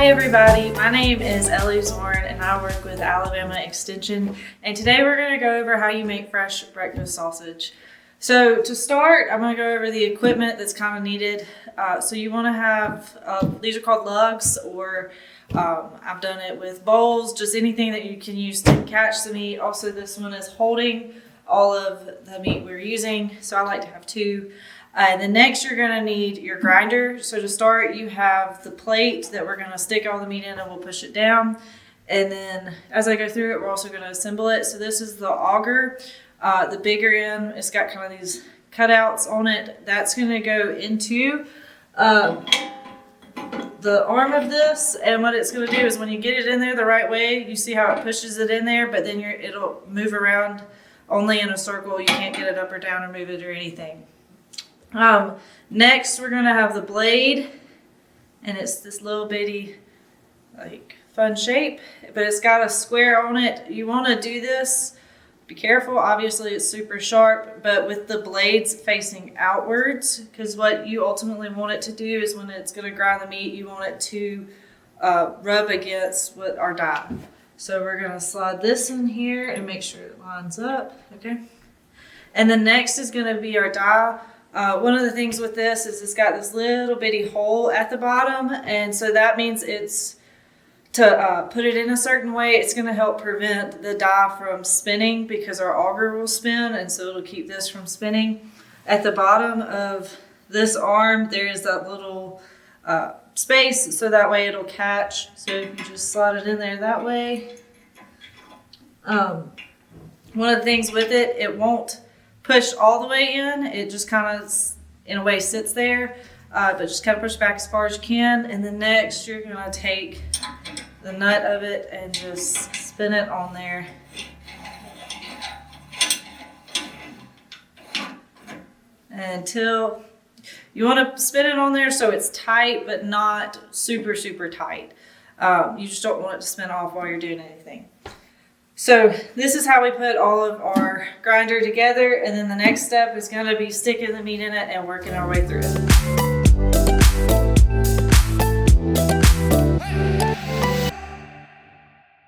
Hey everybody, my name is Ellie Zorn and I work with Alabama Extension, and today we're going to go over how you make fresh breakfast sausage. So to start, I'm going to go over the equipment that's kind of needed. So you want to have, these are called lugs, or I've done it with bowls, just anything that you can use to catch the meat. Also, this one is holding all of the meat we're using, so I like to have two. The next, you're going to need your grinder. So to start, you have the plate that we're going to stick all the meat in, and we'll push it down. And then as I go through it, we're also going to assemble it. So this is the auger. The bigger end, it's got kind of these cutouts on it. That's going to go into the arm of this. And what it's going to do is when you get it in there the right way, you see how it pushes it in there, but then it'll move around only in a circle. You can't get it up or down or move it or anything. Next, we're going to have the blade, and it's this little bitty, fun shape, but it's got a square on it. You want to do this, be careful, obviously it's super sharp, but with the blades facing outwards, because what you ultimately want it to do is when it's going to grind the meat, you want it to rub against our die. So we're going to slide this in here and make sure it lines up, okay? And then next is going to be our die. One of the things with this is it's got this little bitty hole at the bottom, and so that means it's to put it in a certain way. It's going to help prevent the die from spinning because our auger will spin, and so it'll keep this from spinning. At the bottom of this arm, there is that little space, so that way it'll catch. So if you just slide it in there that way. One of the things with it, it won't push all the way in. It just kind of, in a way, sits there, but just kind of push back as far as you can. And then next, you're going to take the nut of it and just spin it on there. Until you want to spin it on there so it's tight, but not super, super tight. You just don't want it to spin off while you're doing anything. So this is how we put all of our grinder together, and then the next step is going to be sticking the meat in it and working our way through it.